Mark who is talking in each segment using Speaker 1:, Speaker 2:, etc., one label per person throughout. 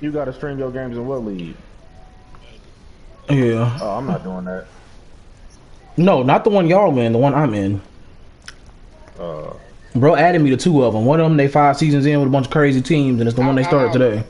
Speaker 1: You got to stream your games in what league?
Speaker 2: Yeah.
Speaker 1: Oh, I'm not doing that.
Speaker 2: No, not the one y'all in. The one I'm in.
Speaker 1: Uh,
Speaker 2: Bro added me to 2 of them. One of them they 5 seasons in with a bunch of crazy teams, and it's the one they started today.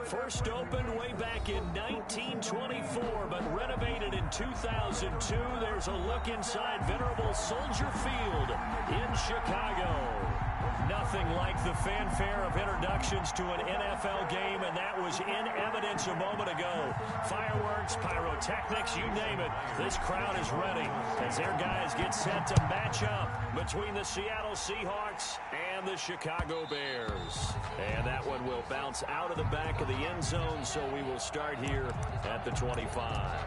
Speaker 3: First opened way back in 1924, but renovated in 2002. There's a look inside venerable Soldier Field in Chicago. Nothing like the fanfare of introductions to an NFL game, and that was in evidence a moment ago. Fireworks, pyrotechnics, you name it. This crowd is ready as their guys get set to match up between the Seattle Seahawks and the Chicago Bears. And that one will bounce out of the back of the end zone, so we will start here at the 25.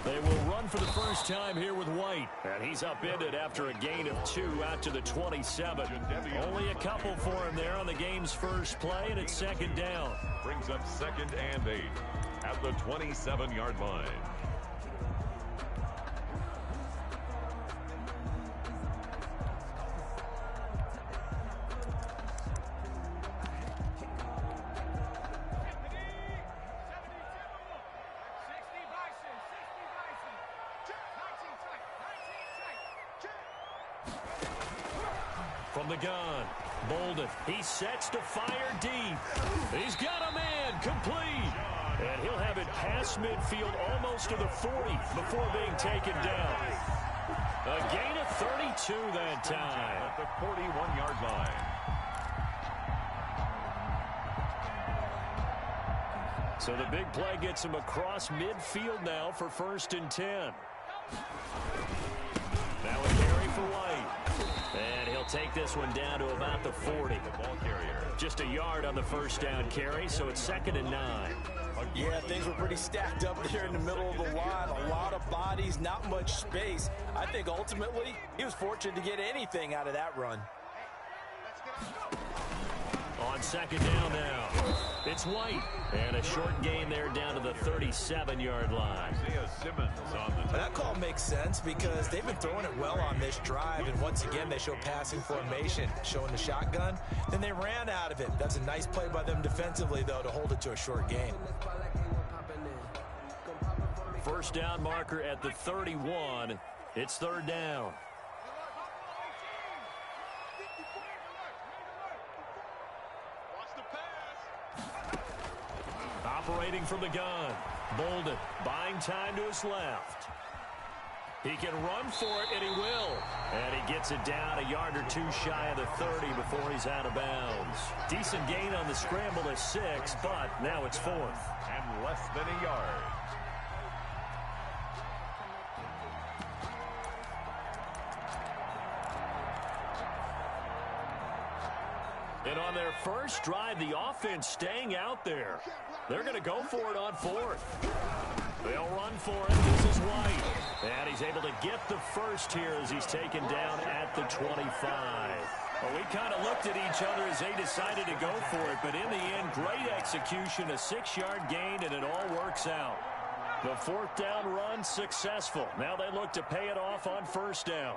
Speaker 3: They will run for the first time here with White. And he's upended after a gain of 2 out to the 27. Only a couple for him there on the game's first play, and it's second down.
Speaker 4: Brings up 2nd and 8 at the 27-yard line.
Speaker 3: From the gun, Bolden, he sets to fire deep. He's got a man, complete. And he'll have it past midfield almost to the 40 before being taken down. A gain of 32 that time.
Speaker 4: At the 41-yard line.
Speaker 3: So the big play gets him across midfield now for 1st and 10. Now a carry for White. And he'll take this one down to about the 40.
Speaker 4: The ball carrier.
Speaker 3: Just a yard on the first down carry, so it's 2nd and 9.
Speaker 5: Yeah, things were pretty stacked up there in the middle of the line. A lot of bodies, not much space. I think ultimately he was fortunate to get anything out of that run.
Speaker 3: On 2nd down now, it's White. And a short gain there down to the 37-yard line.
Speaker 5: That call makes sense because they've been throwing it well on this drive. And once again, they show passing formation, showing the shotgun. Then they ran out of it. That's a nice play by them defensively, though, to hold it to a short gain.
Speaker 3: First down marker at the 31. It's 3rd down. Separating from the gun. Bolden buying time to his left. He can run for it, and he will. And he gets it down a yard or two shy of the 30 before he's out of bounds. Decent gain on the scramble to 6, but now it's 4th.
Speaker 4: And less than a yard.
Speaker 3: And on their first drive, the offense staying out there. They're going to go for it on 4th. They'll run for it. This is White. And he's able to get the first here as he's taken down at the 25. Well, we kind of looked at each other as they decided to go for it. But in the end, great execution, a 6-yard gain, and it all works out. The 4th down run successful. Now they look to pay it off on 1st down.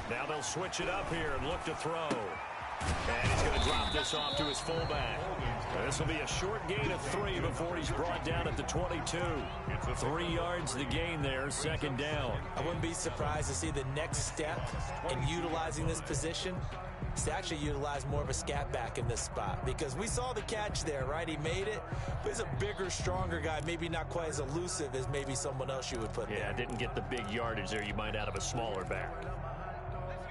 Speaker 3: Now they'll switch it up here and look to throw. And he's going to drop this off to his fullback. This will be a short gain of 3 before he's brought down at the 22. 3 yards the gain there, 2nd down.
Speaker 5: I wouldn't be surprised to see the next step in utilizing this position is to actually utilize more of a scat back in this spot, because we saw the catch there, right? He made it, but he's a bigger, stronger guy, maybe not quite as elusive as maybe someone else you would put there.
Speaker 3: Yeah, didn't get the big yardage there you might out of a smaller back.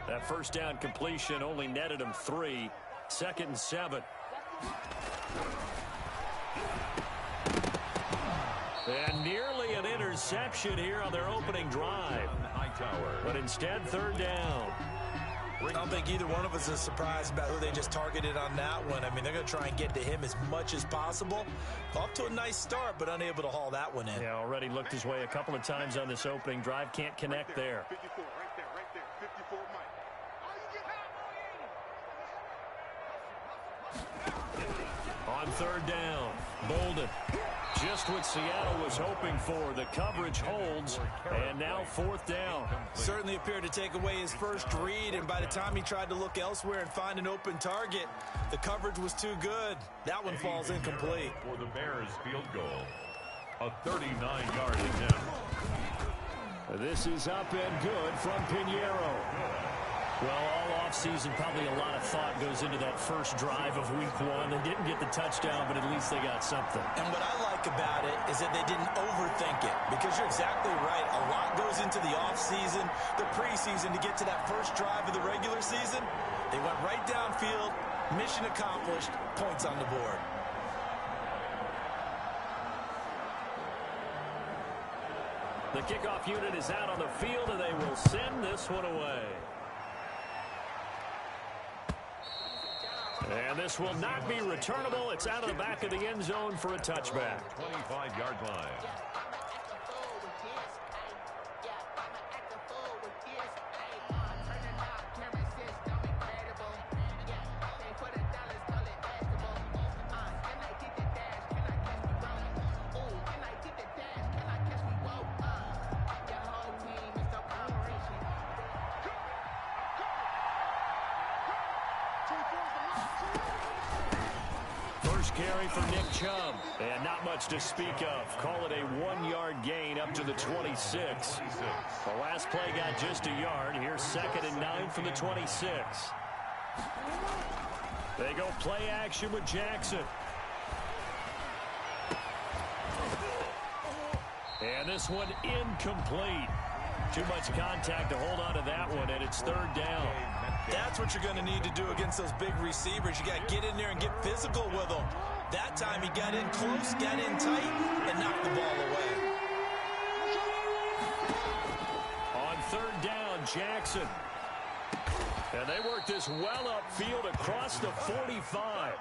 Speaker 3: That 1st down completion only netted him 3. 2nd and 7. And nearly an interception here on their opening drive. But instead, 3rd down.
Speaker 5: I don't think either one of us is surprised about who they just targeted on that one. I mean, they're going to try and get to him as much as possible. Off to a nice start, but unable to haul that one in.
Speaker 3: Yeah, already looked his way a couple of times on this opening drive. Can't connect there.
Speaker 6: 54, right there, 54, Mike.
Speaker 3: On 3rd down, Bolden. Just what Seattle was hoping for. The coverage holds, and now 4th down.
Speaker 5: Certainly appeared to take away his first read, and by the time he tried to look elsewhere and find an open target, the coverage was too good. That one falls incomplete.
Speaker 4: For the Bears field goal. A 39-yard attempt.
Speaker 3: This is up and good from Pinheiro. Well, all offseason, probably a lot of thought goes into that first drive of week 1. They didn't get the touchdown, but at least they got something.
Speaker 5: And what I like about it is that they didn't overthink it, because you're exactly right. A lot goes into the offseason, the preseason, to get to that first drive of the regular season. They went right downfield, mission accomplished, points on the board.
Speaker 3: The kickoff unit is out on the field, and they will send this one away. And this will not be returnable. It's out of the back of the end zone for a touchback.
Speaker 4: 25-yard line.
Speaker 3: Carry for Nick Chubb, and not much to speak of. Call it a 1-yard gain up to the 26. The last play got just a yard. Here's 2nd and 9 from the 26. They go play action with Jackson. And this one incomplete. Too much contact to hold on to that one, and it's 3rd down.
Speaker 5: That's what you're going to need to do against those big receivers. You got to get in there and get physical with them. That time he got in close, got in tight, and knocked the ball away.
Speaker 3: On 3rd down, Jackson. And they work this well upfield across the 45.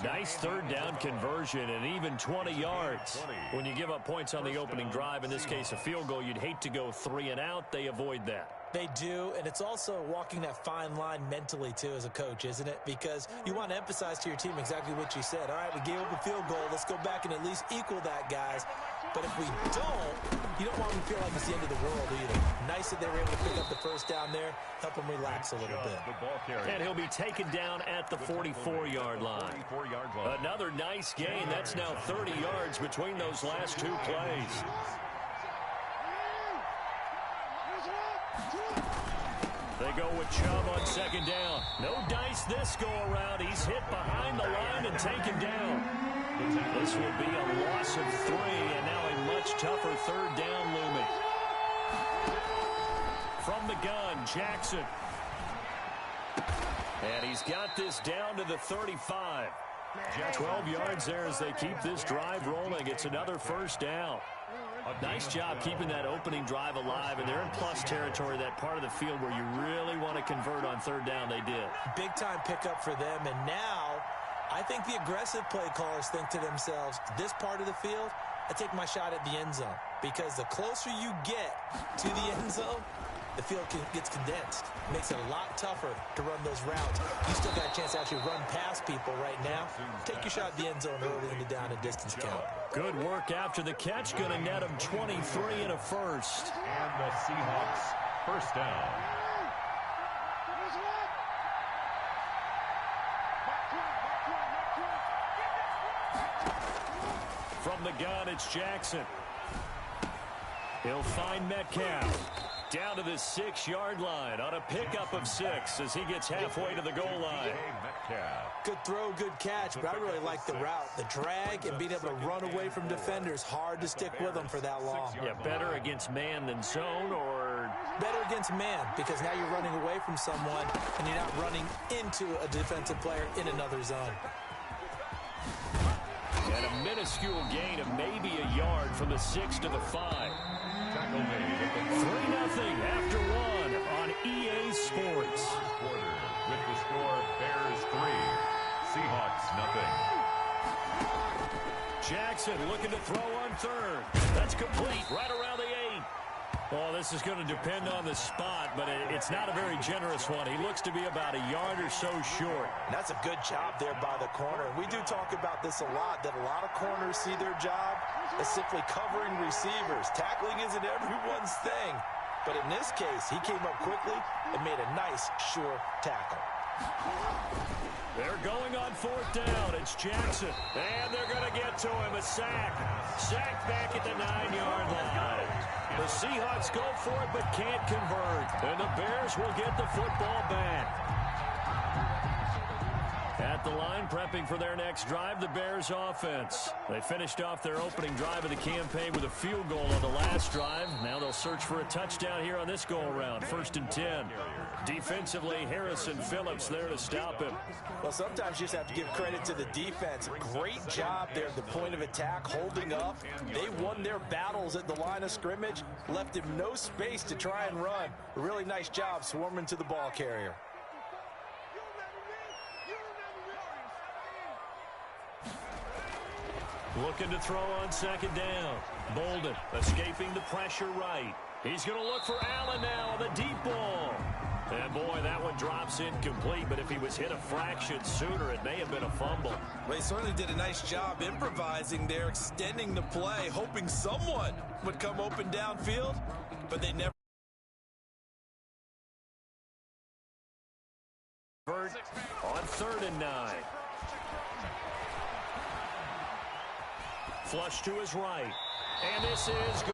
Speaker 3: Nice 3rd down conversion and even 20 yards. When you give up points on the opening drive, in this case a field goal, you'd hate to go 3 and out. They avoid that.
Speaker 5: They do, and it's also walking that fine line mentally, too, as a coach, isn't it? Because you want to emphasize to your team exactly what you said. All right, we gave up a field goal. Let's go back and at least equal that, guys. But if we don't, you don't want them to feel like it's the end of the world either. Nice that they were able to pick up the first down there, help them relax a little bit.
Speaker 3: And he'll be taken down at the 44-yard line. Another nice gain. That's now 30 yards between those last 2 plays. They go with Chubb on second down. No dice this go around. He's hit behind the line and taken down. This will be a loss of 3, and now a much tougher third down looming. From the gun, Jackson. And he's got this down to the 35. 12 yards there as they keep this drive rolling. It's another first down. Nice job keeping that opening drive alive, and they're in plus territory, that part of the field where you really want to convert on third down. They did. Big-time pickup for them, and now I think the aggressive play callers think to themselves, this part of the field, I take my shot at the end zone, because the closer you get to the end zone, the field gets condensed. Makes it a lot tougher to run those routes. You still got a chance to actually run past people right now. Take your shot at the end zone early in the down and distance count. Good work after the catch. Going to net him 23 and a first.
Speaker 4: And the Seahawks first down.
Speaker 3: From the gun, it's Jackson. He'll find Metcalf. Down to the 6-yard line on a pickup of 6 as he gets halfway to the goal line. Good throw, good catch, but I really like the route. The drag and being able to run away from defenders, hard to stick with them for that long. Yeah, better against man than zone, or better against man, because now you're running away from someone and you're not running into a defensive player in another zone. And a minuscule gain of maybe a yard from the 6 to the 5. 3-0 after 1 on EA Sports.
Speaker 4: With the score, Bears 3, Seahawks 0.
Speaker 3: Jackson looking to throw on third. That's complete right around the 8. Well, this is going to depend on the spot, but it's not a very generous one. He looks to be about a yard or so short. And that's a good job there by the corner. We do talk about this a lot, that a lot of corners see their job as simply covering receivers. Tackling isn't everyone's thing. But in this case, he came up quickly and made a nice, sure tackle. They're going on fourth down. It's Jackson. And they're going to get to him. A sack. Sack back at the 9-yard line. The Seahawks go for it but can't convert. And the Bears will get the football back. At the line, prepping for their next drive, the Bears offense. They finished off their opening drive of the campaign with a field goal on the last drive. Now they'll search for a touchdown here on this go-around. 1st and 10. Defensively, Harrison Phillips there to stop him. Well, sometimes you just have to give credit to the defense. Great job there at the point of attack, holding up. They won their battles at the line of scrimmage, left him no space to try and run. A really nice job swarming to the ball carrier. Looking to throw on second down. Bolden escaping the pressure right. He's going to look for Allen now on the deep ball. And boy, that one drops incomplete, but if he was hit a fraction sooner, it may have been a fumble. Well, he certainly did a nice job improvising there, extending the play, hoping someone would come open downfield, but they never. On 3rd and 9. Flush to his right. And this is good.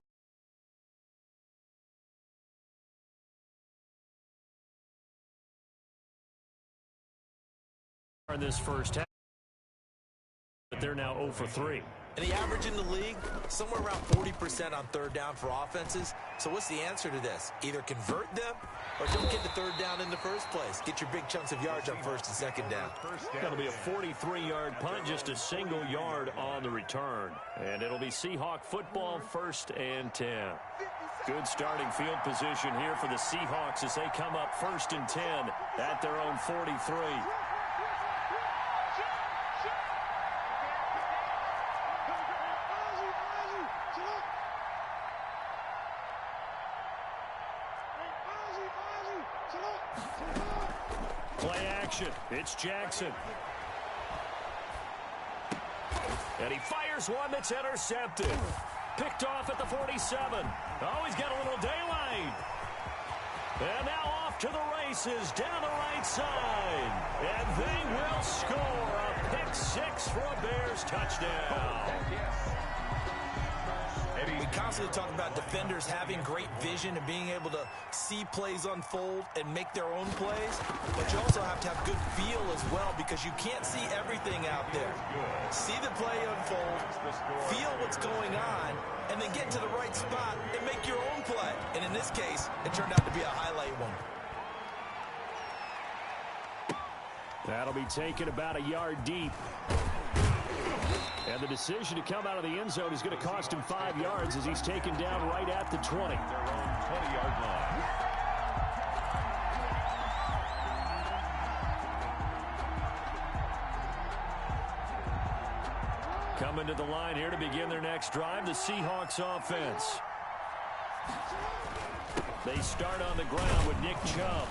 Speaker 3: In this first half, but they're now 0 for 3. And the average in the league, somewhere around 40% on third down for offenses. So what's the answer to this? Either convert them or don't get the third down in the first place. Get your big chunks of yards on 1st and 2nd down. That'll be a 43-yard punt, just a single yard on the return. And it'll be Seahawk football, 1st and 10. Good starting field position here for the Seahawks as they come up 1st and 10 at their own 43. Play action. It's Jackson. And he fires one that's intercepted. Picked off at the 47. Oh, he's got a little daylight. And now off to the races down the right side. And they will score a pick 6 for a Bears touchdown.
Speaker 5: We constantly talk about defenders having great vision and being able to see plays unfold and make their own plays, but you also have to have good feel as well because you can't see everything out there. See the play unfold, feel what's going on, and then get to the right spot and make your own play. And in this case, it turned out to be a highlight one.
Speaker 3: That'll be taken about a yard deep. And the decision to come out of the end zone is going to cost him 5 yards as he's taken down right at the 20.
Speaker 4: Their own 20-yard line.
Speaker 3: Coming to the line here to begin their next drive, the Seahawks offense. They start on the ground with Nick Chubb.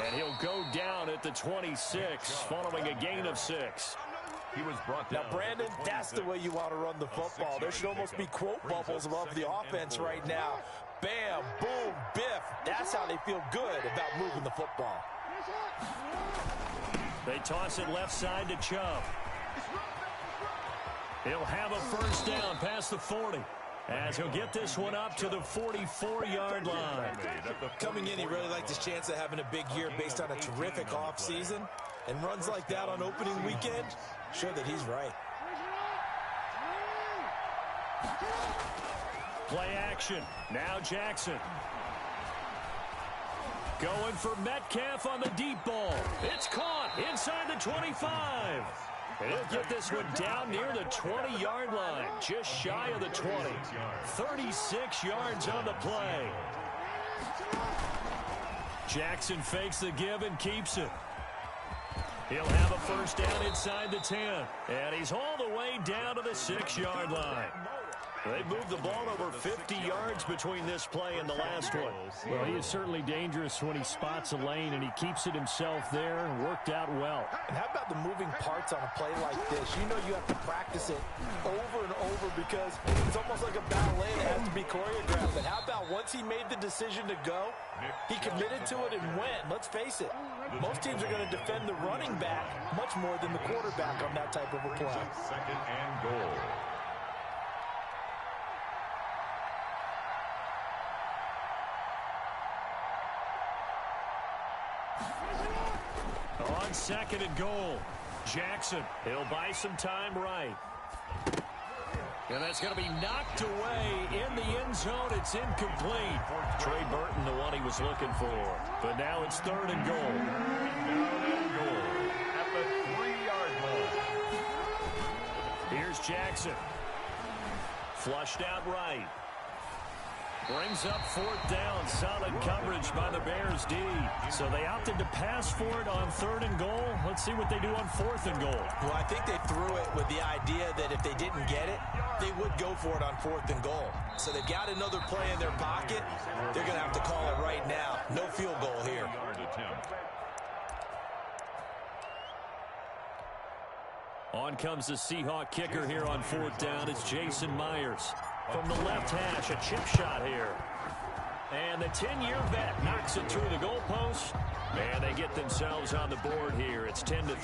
Speaker 3: And he'll go down at the 26, following a gain of 6.
Speaker 4: He was brought down.
Speaker 5: Now, Brandon, that's the way you want to run the football. There should almost be quote bubbles above the offense right now. Bam, boom, biff. That's how they feel good about moving the football.
Speaker 3: They toss it left side to Chubb. He'll have a first down past the 40. As he'll get this one up to the 44-yard line.
Speaker 5: Coming in, he really liked his chance of having a big year based on a terrific offseason. And runs like that on opening weekend show that he's right.
Speaker 3: Play action. Now Jackson. Going for Metcalf on the deep ball. It's caught inside the 25. And he'll get this one down near the 20-yard line, just shy of the 20. 36 yards on the play. Jackson fakes the give and keeps it. He'll have a first down inside the 10. And he's all the way down to the 6-yard line. They moved the ball over 50 yards between this play and the last one.
Speaker 7: Well, he is certainly dangerous when he spots a lane, and he keeps it himself there and worked out well.
Speaker 5: And how about the moving parts on a play like this? You know you have to practice it over and over because it's almost like a ballet that has to be choreographed. But how about once he made the decision to go, he committed to it and went. Let's face it, most teams are going to defend the running back much more than the quarterback on that type of a play.
Speaker 4: Second and goal.
Speaker 3: On second and goal, Jackson. He'll buy some time right. And that's going to be knocked away in the end zone. It's incomplete. Trey Burton, the one he was looking for. But now it's third and goal.
Speaker 4: Down and goal at the 3-yard line.
Speaker 3: Here's Jackson. Flushed out right. Brings up fourth down. Solid coverage by the Bears D. So they opted to pass for it on third and goal. Let's see what they do on fourth and goal.
Speaker 5: Well, I think they threw it with the idea that if they didn't get it, they would go for it on fourth and goal. So they've got another play in their pocket. They're going to have to call it right now. No field goal here.
Speaker 3: On comes the Seahawk kicker here on fourth down. It's Jason Myers. From the left hash, a chip shot here. And the 10-year vet knocks it through the goalpost. And they get themselves on the board here. It's 10-3.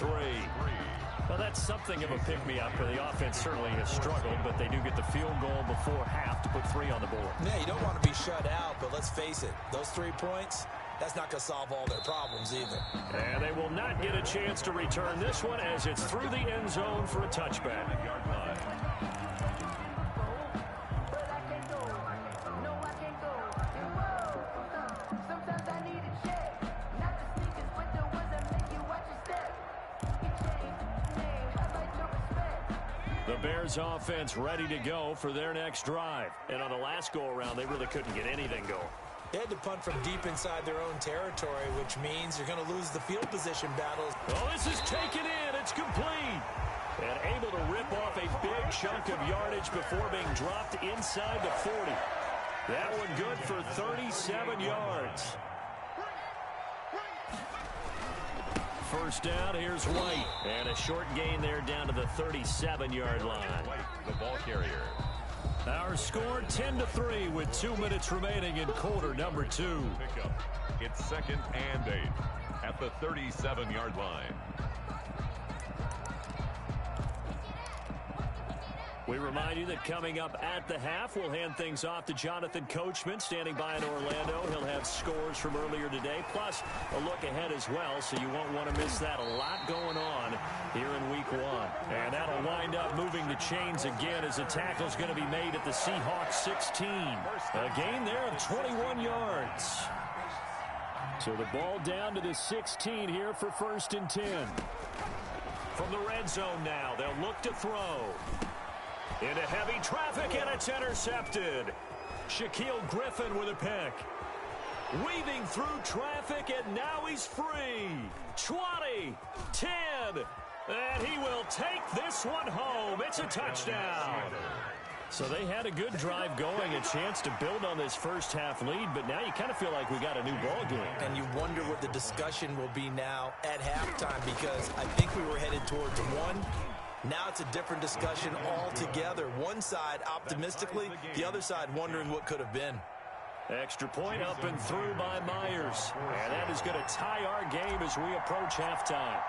Speaker 3: Well, that's something of a pick-me-up, for the offense certainly has struggled, but they do get the field goal before half to put 3 on the board.
Speaker 5: Yeah, you don't want to be shut out, but let's face it, those 3 points, that's not going to solve all their problems either.
Speaker 3: And they will not get a chance to return this one as it's through the end zone for a touchback. The Bears offense ready to go for their next drive. And on the last go-around, they really couldn't get anything going.
Speaker 5: They had to punt from deep inside their own territory, which means you're going to lose the field position battles.
Speaker 3: Oh, this is taken in. It's complete. And able to rip off a big chunk of yardage before being dropped inside the 40. That one good for 37 yards. First down, here's White. And a short gain there down to the 37-yard line.
Speaker 4: White, the ball carrier.
Speaker 3: Our score 10-3 with 2 minutes remaining in quarter number 2.
Speaker 4: It's second and 8 at the 37-yard line.
Speaker 3: We remind you that coming up at the half, we'll hand things off to Jonathan Coachman, standing by in Orlando. He'll have scores from earlier today, plus a look ahead as well, so you won't want to miss that. A lot going on here in Week 1. And that'll wind up moving the chains again as the tackle's going to be made at the Seahawks 16. A gain there of 21 yards. So the ball down to the 16 here for 1st and 10. From the red zone now, they'll look to throw. Into heavy traffic, and it's intercepted. Shaquille Griffin with a pick. Weaving through traffic, and now he's free. 20, 10, and he will take this one home. It's a touchdown. So they had a good drive going, a chance to build on this first half lead, but now you kind of feel like we got a new ball game.
Speaker 5: And you wonder what the discussion will be now at halftime, because I think we were headed towards one. Now it's a different discussion altogether. One side optimistically, the other side wondering what could have been.
Speaker 3: Extra point up and through by Myers. And that is going to tie our game as we approach halftime.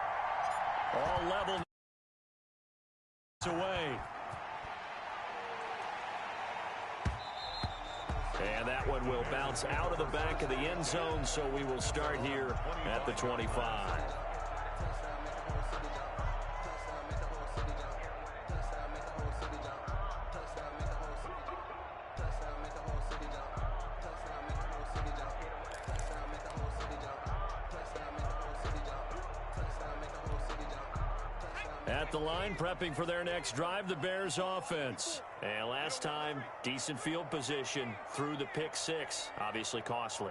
Speaker 3: All level away. And that one will bounce out of the back of the end zone, so we will start here at the 25. At the line, prepping for their next drive, the Bears offense. And last time, decent field position through the pick 6. Obviously costly.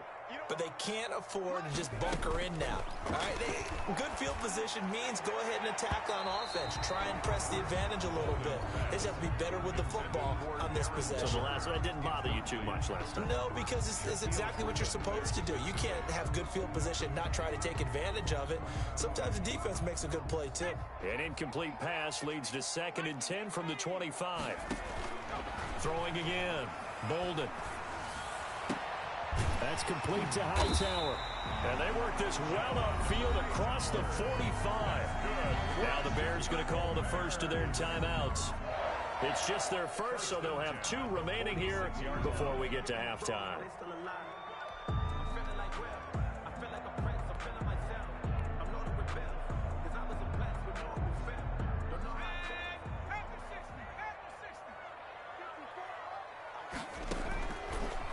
Speaker 5: But they can't afford to just bunker in now. All right, good field position means go ahead and attack on offense. Try and press the advantage a little bit. They just have to be better with the football on this possession.
Speaker 3: So the last one didn't bother you too much last time?
Speaker 5: No, because it's exactly what you're supposed to do. You can't have good field position, not try to take advantage of it. Sometimes the defense makes a good play, too.
Speaker 3: An incomplete pass leads to 2nd and 10 from the 25. Throwing again. Bolden. That's complete to Hightower. And they work this well upfield across the 45. Now the Bears going to call the first of their timeouts. It's just their first, so they'll have 2 remaining here before we get to halftime.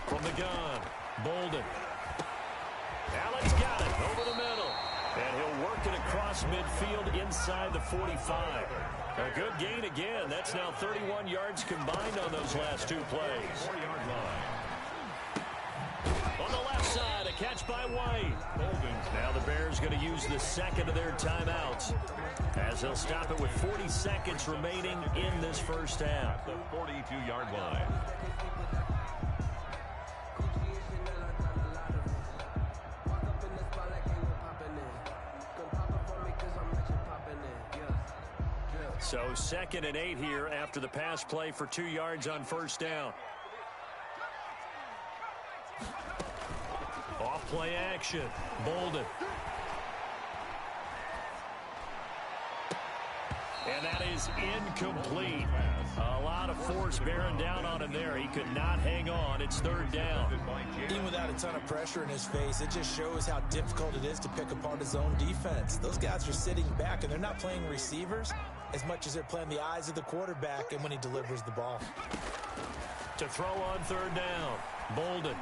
Speaker 3: From the gun, Bolden. Allen's got it over the middle. And he'll work it across midfield inside the 45. A good gain again. That's now 31 yards combined on those last 2 plays.
Speaker 4: 4-yard line.
Speaker 3: On the left side, a catch by White. Now the Bears going to use the second of their timeouts as they'll stop it with 40 seconds remaining in this first half.
Speaker 4: The 42-yard line.
Speaker 3: So 2nd and 8 here after the pass play for 2 yards on first down. Off play action. Bolden. And that is incomplete. A lot of force bearing down on him there. He could not hang on. It's 3rd down.
Speaker 5: Even without a ton of pressure in his face, it just shows how difficult it is to pick apart his own defense. Those guys are sitting back, and they're not playing receivers as much as they're playing the eyes of the quarterback and when he delivers the ball.
Speaker 3: To throw on 3rd down, Bolden.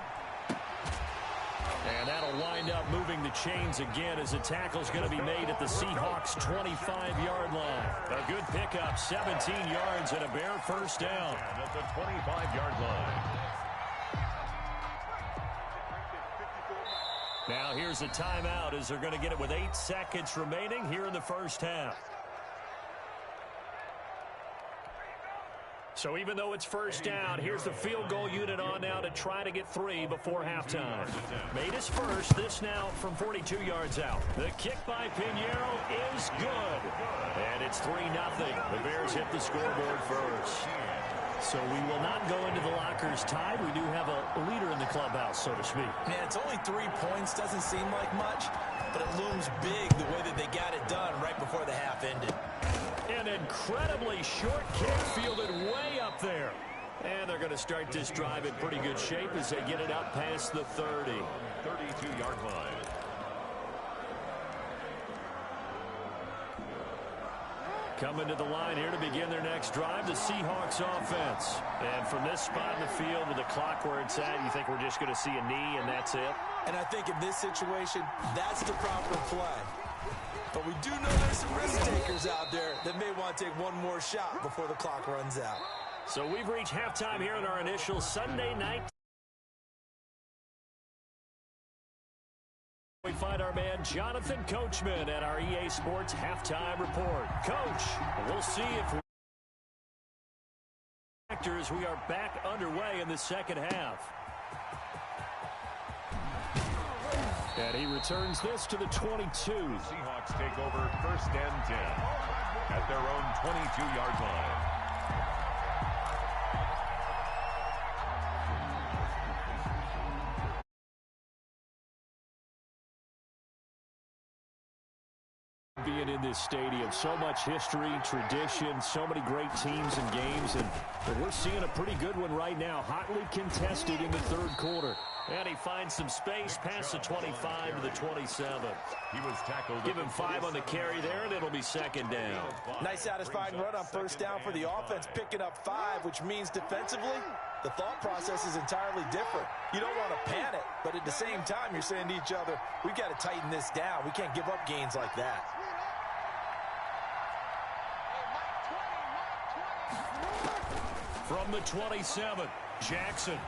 Speaker 3: And that'll wind up moving the chains again as the tackle's going to be made at the Seahawks' 25-yard line. A good pickup, 17 yards and a Bear first down.
Speaker 4: And at the 25-yard line.
Speaker 3: Now here's a timeout as they're going to get it with 8 seconds remaining here in the first half. So even though it's first down, here's the field goal unit on now to try to get 3 before halftime. Made his first, this now from 42 yards out. The kick by Pinheiro is good. And it's 3-0. The Bears hit the scoreboard first. So we will not go into the lockers tied. We do have a leader in the clubhouse, so to speak.
Speaker 5: Man, it's only 3 points. Doesn't seem like much, but it looms big the way that they got it done right before the half ended.
Speaker 3: An incredibly short kick fielded way up there. And they're going to start this drive in pretty good shape as they get it up past the 30.
Speaker 4: 32-yard line.
Speaker 3: Coming to the line here to begin their next drive, the Seahawks offense. And from this spot in the field with the clock where it's at, you think we're just going to see a knee and that's it?
Speaker 5: And I think in this situation, that's the proper play. But we do know there's some risk takers out there that may want to take one more shot before the clock runs out.
Speaker 3: So we've reached halftime here in our initial Sunday night. We find our man Jonathan Coachman at our EA Sports Halftime Report. Coach, we'll see if we are back underway in the second half. And he returns this to the 22.
Speaker 4: Seahawks take over 1st and 10 at their own 22-yard line.
Speaker 3: Being in this stadium, so much history, tradition, so many great teams and games, and we're seeing a pretty good one right now, hotly contested in the third quarter. And he finds some space past the 25 to the 27.
Speaker 4: He was tackled.
Speaker 3: Give him 5 on the carry there, and it'll be second down.
Speaker 5: Nice satisfying run on first down for the offense, picking up 5, which means defensively, the thought process is entirely different. You don't want to panic, but at the same time, you're saying to each other, we've got to tighten this down. We can't give up gains like that.
Speaker 3: From the 27, Jackson.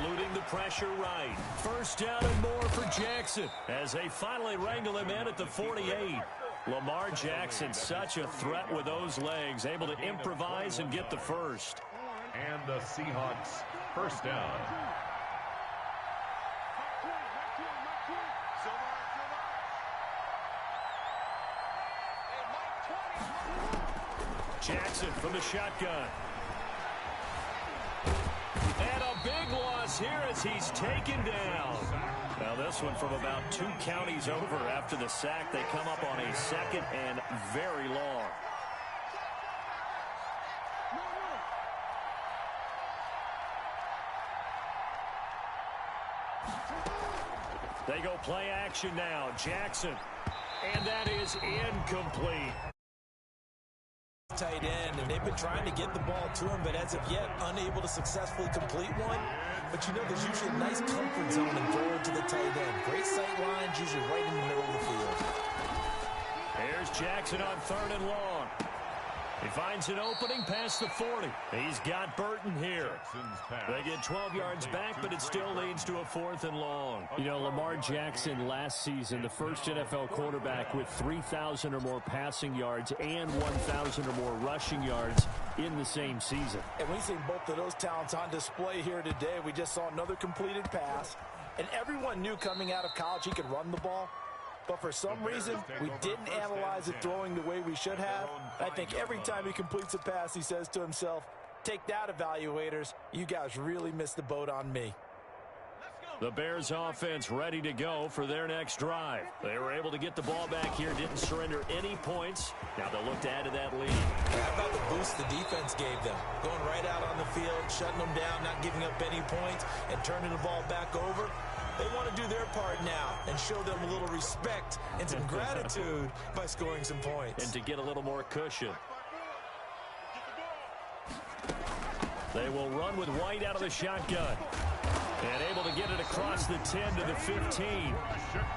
Speaker 3: Eluding the pressure right. First down and more for Jackson as they finally wrangle him in at the 48. Lamar Jackson, such a threat with those legs, able to improvise and get the first.
Speaker 4: And the Seahawks first down.
Speaker 3: Jackson from the shotgun. And a big loss here as he's taken down. Now this one from about 2 counties over after the sack. They come up on a second and very long. They go play action now. Jackson. And that is incomplete.
Speaker 5: Tight end, and they've been trying to get the ball to him, but as of yet, unable to successfully complete one. But you know there's usually a nice comfort zone in throwing to the tight end. Great sight lines, usually right in the middle of the field.
Speaker 3: Here's Jackson on 3rd and long. He finds an opening past the 40. He's got Burton here. They get 12 yards back, but it still leads to a 4th and long. You know, Lamar Jackson last season, the first NFL quarterback with 3,000 or more passing yards and 1,000 or more rushing yards in the same season.
Speaker 5: And we see both of those talents on display here today. We just saw another completed pass. And everyone knew coming out of college he could run the ball. But for some reason, we didn't analyze it throwing the way we should have. I think every time he completes a pass, he says to himself, take that, evaluators. You guys really missed the boat on me.
Speaker 3: The Bears offense ready to go for their next drive. They were able to get the ball back here, didn't surrender any points. Now they'll look to add to that lead.
Speaker 5: How about the boost the defense gave them? Going right out on the field, shutting them down, not giving up any points, and turning the ball back over. They want to do their part now and show them a little respect and some gratitude by scoring some points.
Speaker 3: And to get a little more cushion. They will run with White out of the shotgun. And able to get it across the 10 to the 15.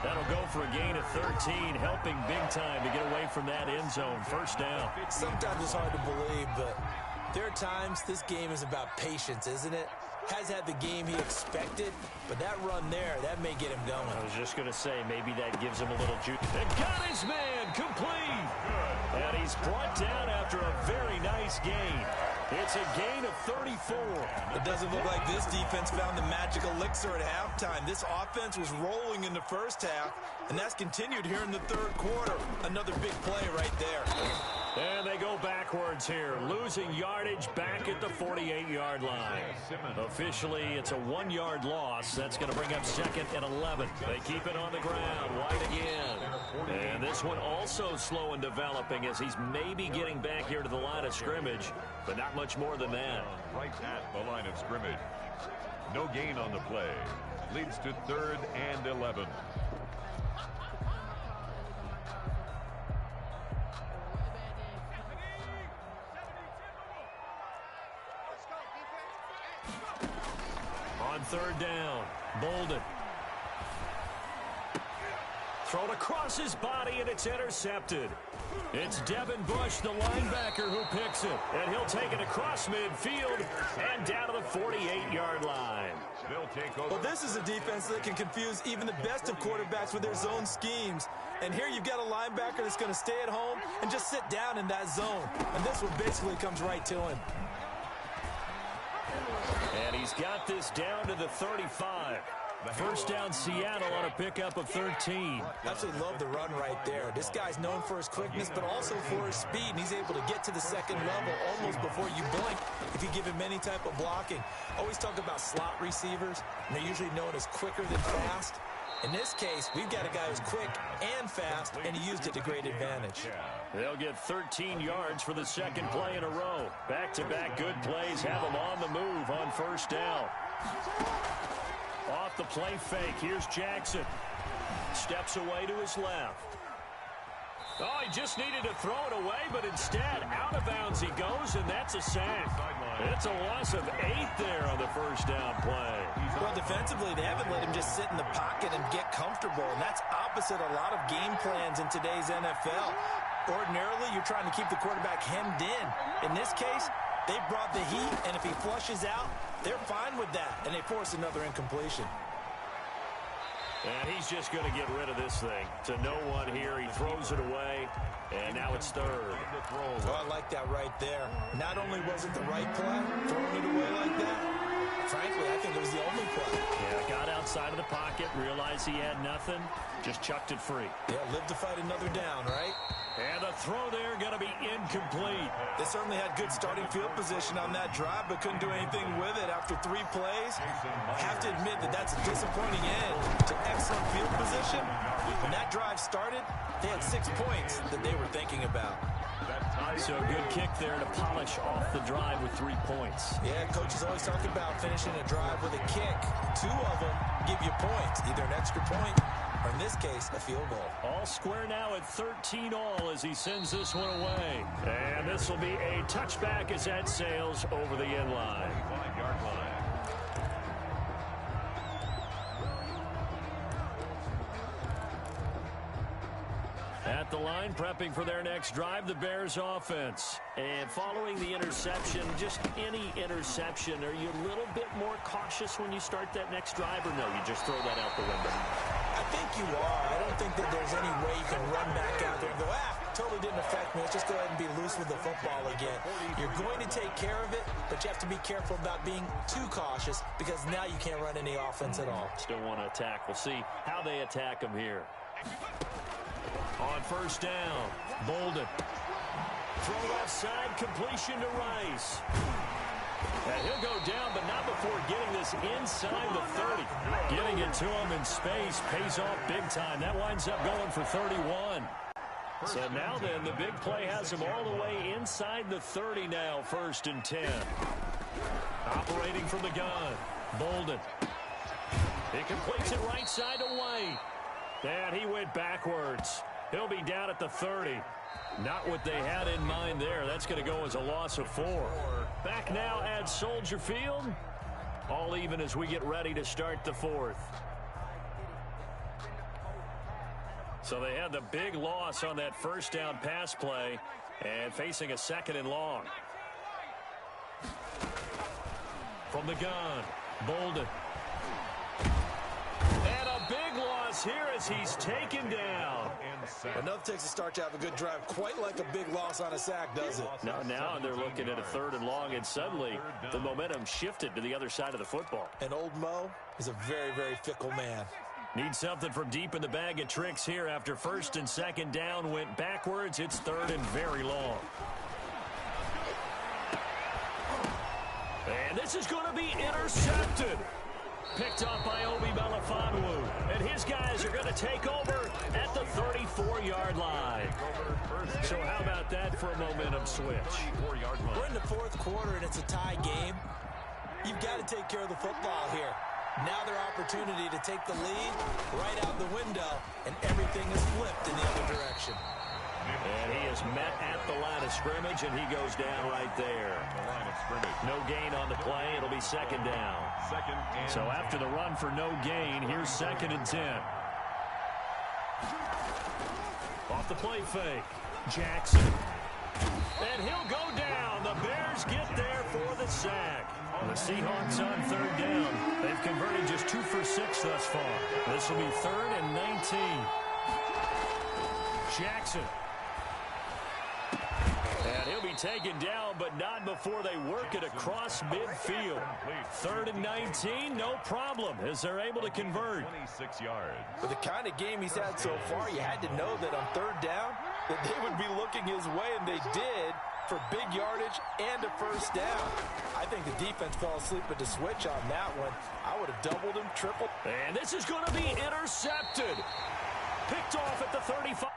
Speaker 3: That'll go for a gain of 13, helping big time to get away from that end zone. First down.
Speaker 5: Sometimes it's hard to believe, but there are times this game is about patience, isn't it? Has had the game he expected, but that run there, that may get him going.
Speaker 3: I was just going to say, maybe that gives him a little juice. And got his man complete. And he's brought down after a very nice gain. It's a gain of 34.
Speaker 5: It doesn't look like this defense found the magic elixir at halftime. This offense was rolling in the first half, and that's continued here in the third quarter. Another big play right there.
Speaker 3: And they go backwards here, losing yardage back at the 48-yard line. Officially, it's a 1-yard loss. That's going to bring up 2nd and 11. They keep it on the ground. White again. And this one also slow in developing as he's maybe getting back here to the line of scrimmage, but not much more than that.
Speaker 4: Right at the line of scrimmage. No gain on the play. Leads to 3rd and 11.
Speaker 3: On 3rd down, Bolden. Thrown across his body, and it's intercepted. It's Devin Bush, the linebacker, who picks it. And he'll take it across midfield and down to the 48-yard line.
Speaker 4: They'll take over.
Speaker 5: Well, this is a defense that can confuse even the best of quarterbacks with their zone schemes. And here you've got a linebacker that's going to stay at home and just sit down in that zone. And this one basically comes right to him.
Speaker 3: And he's got this down to the 35. First down, Seattle on a pickup of 13.
Speaker 5: Absolutely love the run right there. This guy's known for his quickness, but also for his speed. And he's able to get to the second level almost before you blink if you give him any type of blocking. Always talk about slot receivers, and they're usually known as quicker than fast. In this case, we've got a guy who's quick and fast, and he used it to great advantage.
Speaker 3: They'll get 13 yards for the second play in a row. Back-to-back good plays have them on the move on first down. Off the play fake, here's Jackson. Steps away to his left. Oh, he just needed to throw it away, but instead, out of bounds he goes, and that's a sack. It's a loss of 8 there on the first down play.
Speaker 5: Well, defensively, they haven't let him just sit in the pocket and get comfortable, and that's opposite a lot of game plans in today's NFL. Ordinarily, you're trying to keep the quarterback hemmed in. In this case, they brought the heat, and if he flushes out, they're fine with that, and they force another incompletion.
Speaker 3: And he's just going to get rid of this thing. To no one here. He throws it away, and now it's 3rd.
Speaker 5: Oh, I like that right there. Not only was it the right play, throwing it away like that, frankly, I think it was the only play.
Speaker 3: Yeah, got outside of the pocket, realized he had nothing, just chucked it free.
Speaker 5: Yeah, live to fight another down, right?
Speaker 3: And the throw there going to be incomplete.
Speaker 5: They certainly had good starting field position on that drive, but couldn't do anything with it after 3 plays. I have to admit that that's a disappointing end to excellent field position. When that drive started, they had 6 points that they were thinking about.
Speaker 3: So a good kick there to polish off the drive with 3 points.
Speaker 5: Yeah, coaches always talk about finishing a drive with a kick. 2 of them give you points, either an extra point or, in this case, a field goal.
Speaker 3: All square now at 13-all as he sends this one away. And this will be a touchback as that sails over the end line.
Speaker 4: 5-yard line.
Speaker 3: At the line, prepping for their next drive, the Bears offense. And following the interception, just any interception, are you a little bit more cautious when you start that next drive, or no, you just throw that out the window?
Speaker 5: I think you are. I don't think that there's any way you can run back out there and go, totally didn't affect me. Let's just go ahead and be loose with the football again. You're going to take care of it, but you have to be careful about being too cautious because now you can't run any offense at all.
Speaker 3: Still want to attack. We'll see how they attack him here. On first down, Bolden. Throw left side, completion to Rice. And he'll go down, but not before getting this inside the 30. Getting it to him in space pays off big time. That winds up going for 31. So now then, the big play has him all the way inside the 30 now, 1st and 10. Operating from the gun, Bolden. He completes it right side to White. And he went backwards. He'll be down at the 30. Not what they had in mind there. That's going to go as a loss of 4. Back now at Soldier Field. All even as we get ready to start the 4th. So they had the big loss on that first down pass play and facing a 2nd and long. From the gun, Bolden. And a big loss here as he's taken down.
Speaker 5: Enough takes a start to have a good drive, quite like a big loss on a sack, does it?
Speaker 3: Now they're looking at a 3rd and long, and suddenly the momentum shifted to the other side of the football.
Speaker 5: And old Mo is a very, very fickle man.
Speaker 7: Need something from deep in the bag of tricks here after first and second down went backwards. It's third and very long. And this is going to be intercepted. Picked up by Obi Melifonwu. And his guys are going to take over at the 34-yard line. So how about that for a momentum switch?
Speaker 5: We're in the fourth quarter, and it's a tie game. You've got to take care of the football here. Now their opportunity to take the lead right out the window, and everything is flipped in the other direction.
Speaker 7: And he is met at the line of scrimmage, and he goes down right there. No gain on the play. It'll be second down. So after the run for no gain, here's second and 10. Off the play fake. Jackson. And he'll go down. The Bears get there for the sack. The Seahawks on third down. They've converted just 2 for 6 thus far. This will be third and 19. Jackson. And he'll be taken down, but not before they work it across midfield. Third and 19, no problem, as they're able to convert.
Speaker 4: 26 yards.
Speaker 5: With the kind of game he's had so far, you had to know that on third down, that they would be looking his way, and they did, for big yardage and a first down. I think the defense fell asleep at the switch on that one. I would have doubled him, tripled.
Speaker 7: And this is going to be intercepted. Picked off at the 35.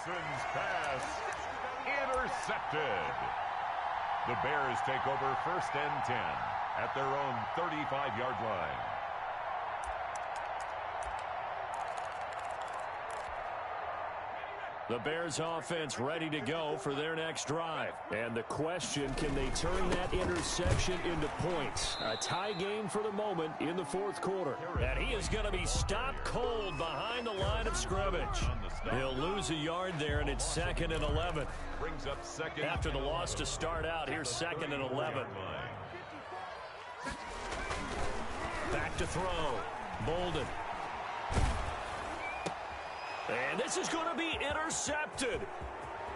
Speaker 4: Jackson's pass intercepted. The Bears take over first and 10 at their own 35-yard line.
Speaker 7: The Bears offense ready to go for their next drive. And the question, can they turn that interception into points? A tie game for the moment in the fourth quarter. And he is going to be stopped cold behind the line of scrimmage. He'll lose a yard there, and it's second and 11.
Speaker 4: Brings up second.
Speaker 7: After the loss to start out, here's second and 11. Back to throw. Bolden. And this is going to be intercepted.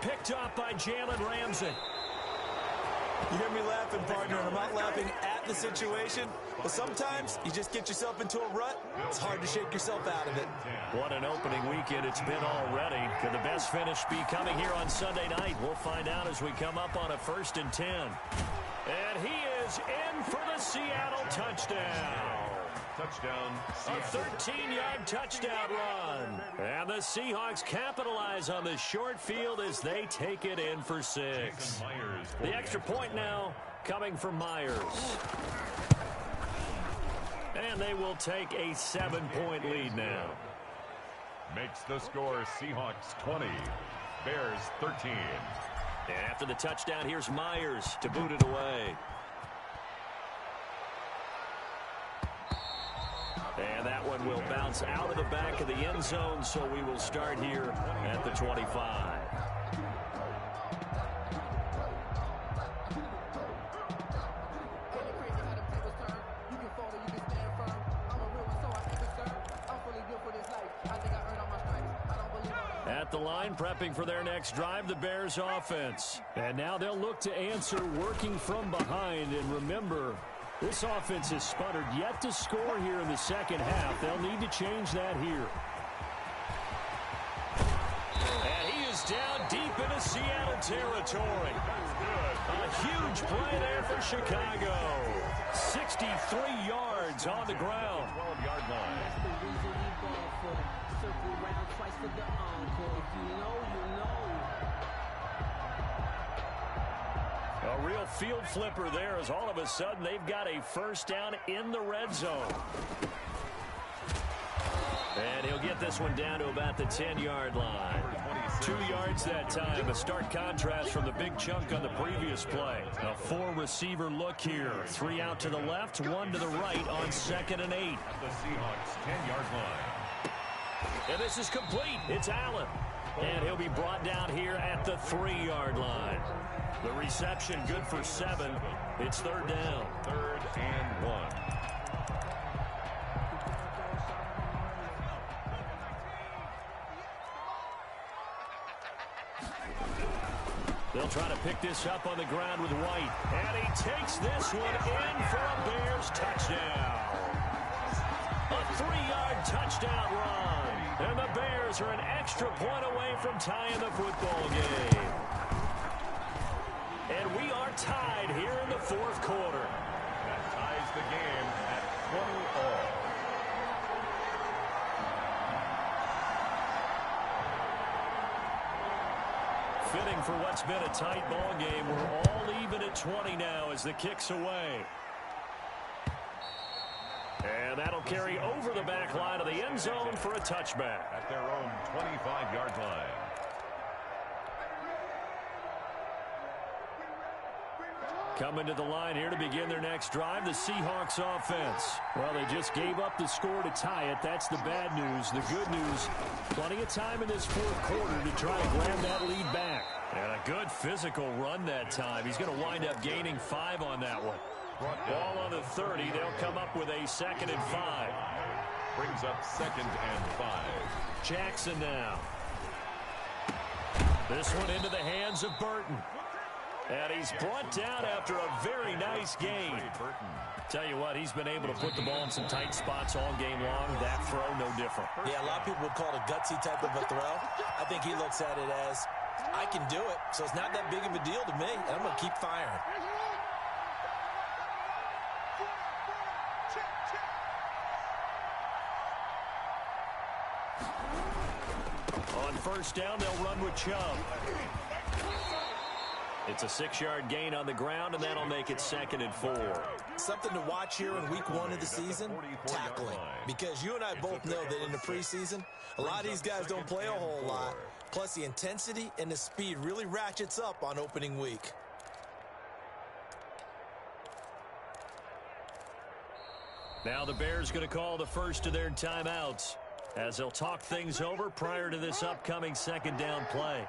Speaker 7: Picked up by Jalen Ramsey.
Speaker 5: You hear me laughing, partner, and I'm not laughing at the situation, but sometimes you just get yourself into a rut. It's hard to shake yourself out of it.
Speaker 7: What an opening weekend it's been already. Could the best finish be coming here on Sunday night? We'll find out as we come up on a first and 10. And he is in for the Seattle touchdown.
Speaker 4: Touchdown.
Speaker 7: A 13-yard touchdown run. And the Seahawks capitalize on the short field as they take it in for 6. The extra point now coming from Myers. And they will take a 7-point lead now.
Speaker 4: Makes the score Seahawks 20, Bears 13.
Speaker 7: And after the touchdown, here's Myers to boot it away. And that one will bounce out of the back of the end zone, so we will start here at the 25. At the line, prepping for their next drive, the Bears offense. And now they'll look to answer working from behind. And remember, this offense has sputtered, yet to score here in the second half. They'll need to change that here. And he is down deep into Seattle territory. A huge play there for Chicago. 63 yards on the ground.
Speaker 4: 12-yard line.
Speaker 7: A real field flipper there, as all of a sudden they've got a first down in the red zone. And he'll get this one down to about the 10-yard line. 2 yards that time. A stark contrast from the big chunk on the previous play. A 4-receiver look here. 3 out to the left, 1 to the right on 2nd and 8.
Speaker 4: At the Seahawks 10-yard line.
Speaker 3: And this is complete. It's Allen. And he'll be brought down here at the 3-yard line. The reception good for 7. It's third down.
Speaker 4: 3rd and 1.
Speaker 3: They'll try to pick this up on the ground with White. And he takes this one in for a Bears touchdown. A 3-yard touchdown run. And the Bears are an extra point away from tying the football game. And we are tied here in the 4th quarter.
Speaker 4: That ties the game at 20 all.
Speaker 3: Fitting for what's been a tight ball game. We're all even at 20 now as the kick's away. And that'll carry over the back line of the end zone for a touchback.
Speaker 4: At their own 25-yard line.
Speaker 3: Coming to the line here to begin their next drive, the Seahawks offense. Well, they just gave up the score to tie it. That's the bad news. The good news, plenty of time in this 4th quarter to try to grab that lead back. And a good physical run that time. He's going to wind up gaining 5 on that one. Ball on the 30. They'll come up with a 2nd and 5.
Speaker 4: Brings up 2nd and 5.
Speaker 3: Jackson now. This one into the hands of Burton. And he's brought down after a very nice gain. Tell you what, he's been able to put the ball in some tight spots all game long. That throw, no different.
Speaker 5: Yeah, a lot of people would call it a gutsy type of a throw. I think he looks at it as, I can do it, so it's not that big of a deal to me, and I'm going to keep firing.
Speaker 3: On first down, they'll run with Chubb. It's a 6-yard gain on the ground, and that'll make it 2nd and 4.
Speaker 5: Something to watch here in week 1 of the season, tackling. Because you and I both know that in the preseason, a lot of these guys don't play a whole lot. Plus, the intensity and the speed really ratchets up on opening week.
Speaker 3: Now the Bears going to call the first of their timeouts as they'll talk things over prior to this upcoming 2nd down play.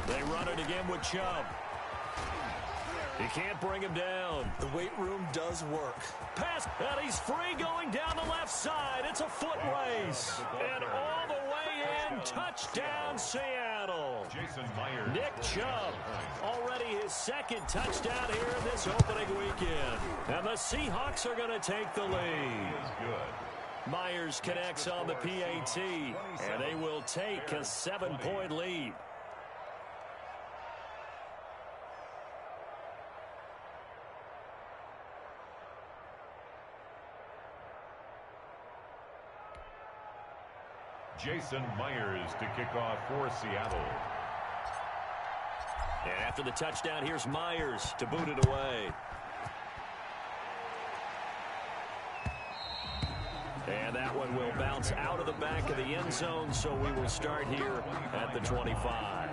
Speaker 3: They run it again with Chubb. He can't bring him down.
Speaker 5: The weight room does work.
Speaker 3: Pass, and he's free going down the left side. It's a foot race. And all the way in, touchdown Seattle.
Speaker 4: Jason Myers.
Speaker 3: Nick Chubb, already his 2nd touchdown here in this opening weekend. And the Seahawks are going to take the lead.
Speaker 4: Good.
Speaker 3: Myers connects on the PAT, and they will take a 7-point lead.
Speaker 4: Jason Myers to kick off for Seattle.
Speaker 3: And after the touchdown, here's Myers to boot it away. And that one will bounce out of the back of the end zone, so we will start here at the 25.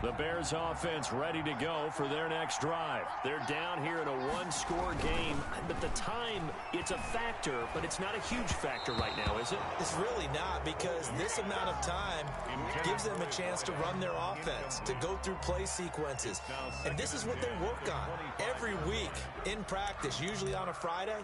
Speaker 3: The Bears offense ready to go for their next drive. They're down here in a 1-score game. But the time, it's a factor, but it's not a huge factor right now, is it?
Speaker 5: It's really not, because this amount of time gives them a chance to run their offense, to go through play sequences. And this is what they work on every week in practice, usually on a Friday.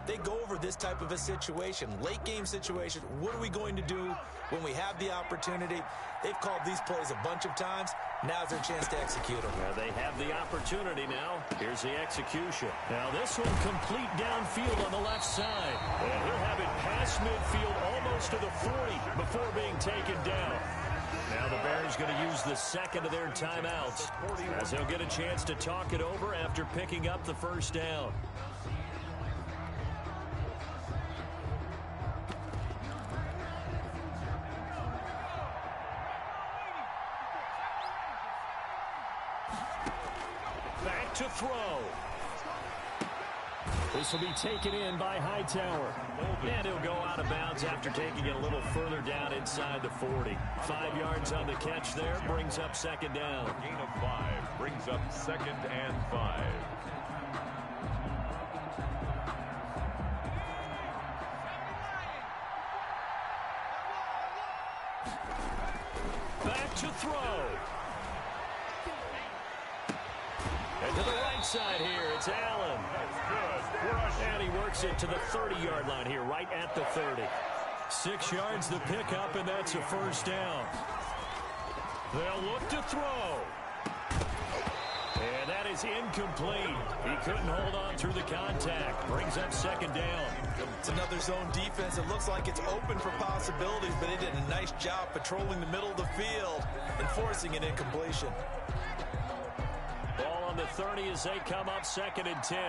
Speaker 5: They go over this type of a situation, late game situation. What are we going to do when we have the opportunity? They've called these plays a bunch of times. Now's their chance to execute them.
Speaker 3: Well, they have the opportunity now. Here's the execution. Now this one complete downfield on the left side. And he'll have it past midfield almost to the 40 before being taken down. Now the Bears going to use the 2nd of their timeouts as they'll get a chance to talk it over after picking up the first down. Back to throw.
Speaker 7: This will be taken in by Hightower. And he'll go out of bounds after taking it a little further down inside the 40. 5 yards on the catch there, brings up second down.
Speaker 4: Gain of 5 brings up 2nd and 5.
Speaker 7: Back to throw. And to the right side here, it's Allen. And he works it to the 30-yard line here, right at the 30. 6 yards the pickup, and that's a first down. They'll look to throw. And that is incomplete. He couldn't hold on through the contact. Brings up second down.
Speaker 5: It's another zone defense. It looks like it's open for possibilities, but they did a nice job patrolling the middle of the field and forcing an incompletion.
Speaker 7: Ball on the 30 as they come up 2nd and 10.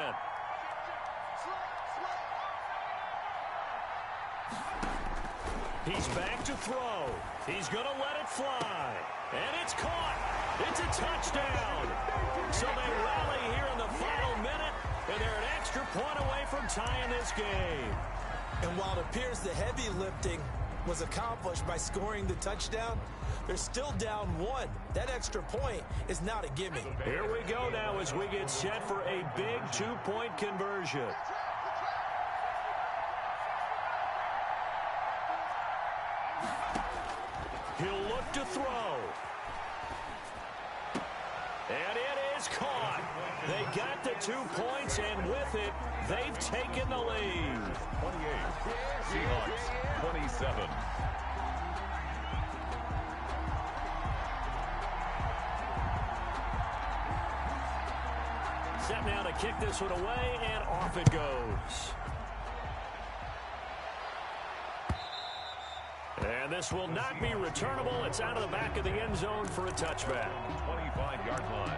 Speaker 7: He's back to throw. He's going to let it fly. And it's caught. It's a touchdown. So they rally here in the final minute, and they're an extra point away from tying this game.
Speaker 5: And while it appears the heavy lifting was accomplished by scoring the touchdown, they're still down 1. That extra point is not a gimme.
Speaker 7: Here we go now as we get set for a big 2-point conversion. He'll look to throw. And it is caught. They got the 2 points, and with it, they've taken the lead.
Speaker 4: 28. Seahawks, 27.
Speaker 7: Set now to kick this one away, and off it goes. And this will not be returnable. It's out of the back of the end zone for a touchback.
Speaker 4: 25-yard line.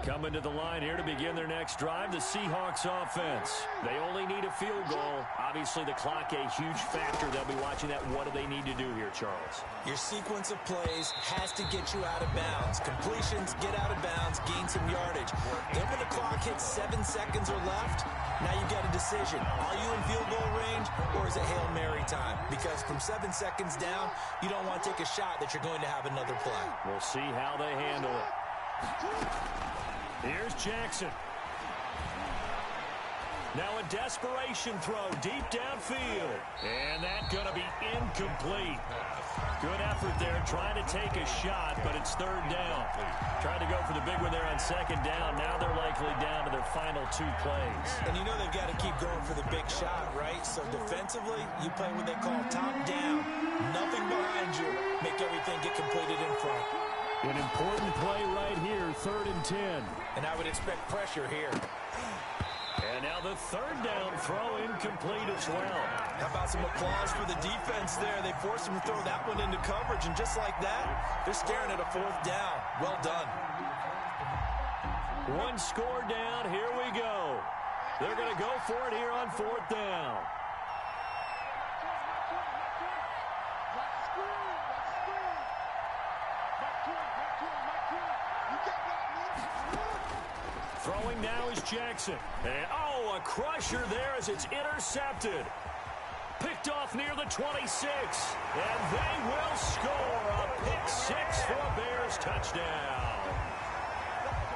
Speaker 7: Coming to the line here to begin their next drive, the Seahawks offense. They only need a field goal. Obviously, the clock a huge factor. They'll be watching that. What do they need to do here, Charles?
Speaker 5: Your sequence of plays has to get you out of bounds. Completions, get out of bounds, gain some yardage. Then when the clock hits 7 seconds or left, now you've got a decision. Are you in field goal range, or is it Hail Mary time? Because from 7 seconds down, you don't want to take a shot that you're going to have another play.
Speaker 7: We'll see how they handle it. Here's Jackson. Now a desperation throw deep downfield. And that's going to be incomplete. Good effort there trying to take a shot, but it's 3rd down. Tried to go for the big one there on 2nd down. Now they're likely down to their final 2 plays.
Speaker 5: And you know they've got to keep going for the big shot, right? So defensively, you play what they call top down. Nothing behind you. Make everything get completed in front.
Speaker 7: An important play right here, 3rd and 10.
Speaker 5: And I would expect pressure here.
Speaker 7: And now the 3rd down throw incomplete as well.
Speaker 5: How about some applause for the defense there? They forced him to throw that one into coverage, and just like that, they're staring at a 4th down. Well done.
Speaker 7: 1 score down. Here we go. They're going to go for it here on 4th down. Throwing now is Jackson. And, oh, a crusher there as it's intercepted. Picked off near the 26. And they will score a pick 6 for a Bears touchdown.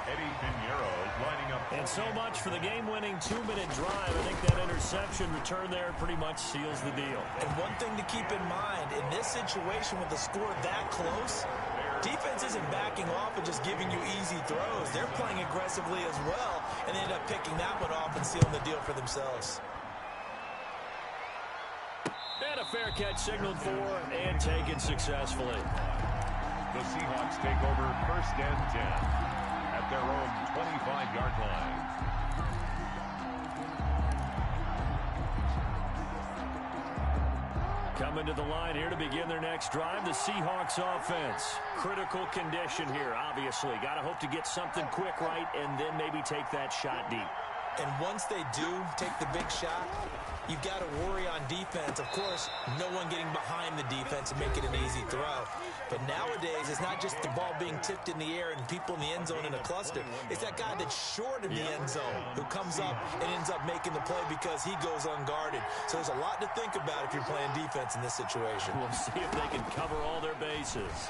Speaker 4: Eddie Pinheiro lining up.
Speaker 7: And so much for the game-winning 2-minute drive. I think that interception return there pretty much seals the deal.
Speaker 5: And one thing to keep in mind, in this situation with the score that close, defense isn't backing off and just giving you easy throws. They're playing aggressively as well, and they end up picking that one off and sealing the deal for themselves.
Speaker 7: And a fair catch signaled for and taken successfully.
Speaker 4: The Seahawks take over 1st and 10 at their own 25-yard line.
Speaker 7: Coming to the line here to begin their next drive, the Seahawks offense. Critical condition here, obviously. Got to hope to get something quick right and then maybe take that shot deep.
Speaker 5: And once they do take the big shot, you've got to worry on defense. Of course, no one getting behind the defense and make it an easy throw. But nowadays, it's not just the ball being tipped in the air and people in the end zone in a cluster. It's that guy that's short of the end zone who comes up and ends up making the play because he goes unguarded. So there's a lot to think about if you're playing defense in this situation.
Speaker 3: We'll see if they can cover all their bases.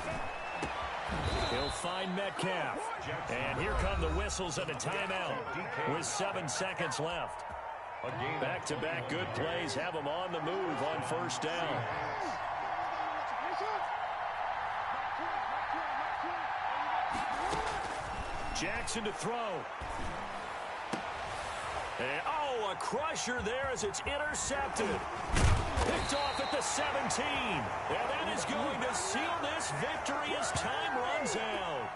Speaker 3: He'll find Metcalf. And here come the whistles and a timeout with 7 seconds left. Back-to-back good plays have them on the move on first down. Jackson to throw. And, oh, a crusher there as it's intercepted. Picked off at the 17. And that is going to seal this victory as time runs out.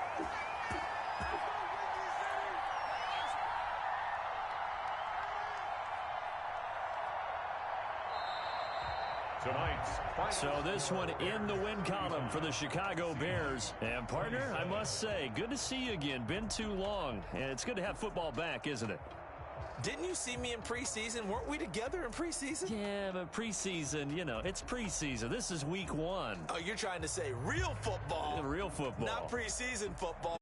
Speaker 3: So this one in the win column for the Chicago Bears. And, partner, I must say, good to see you again. Been too long. And it's good to have football back, isn't it?
Speaker 5: Didn't you see me in preseason? Weren't we together in preseason?
Speaker 3: Yeah, but preseason, you know, it's preseason. This is week 1.
Speaker 5: Oh, you're trying to say real football.
Speaker 3: Real football.
Speaker 5: Not preseason football.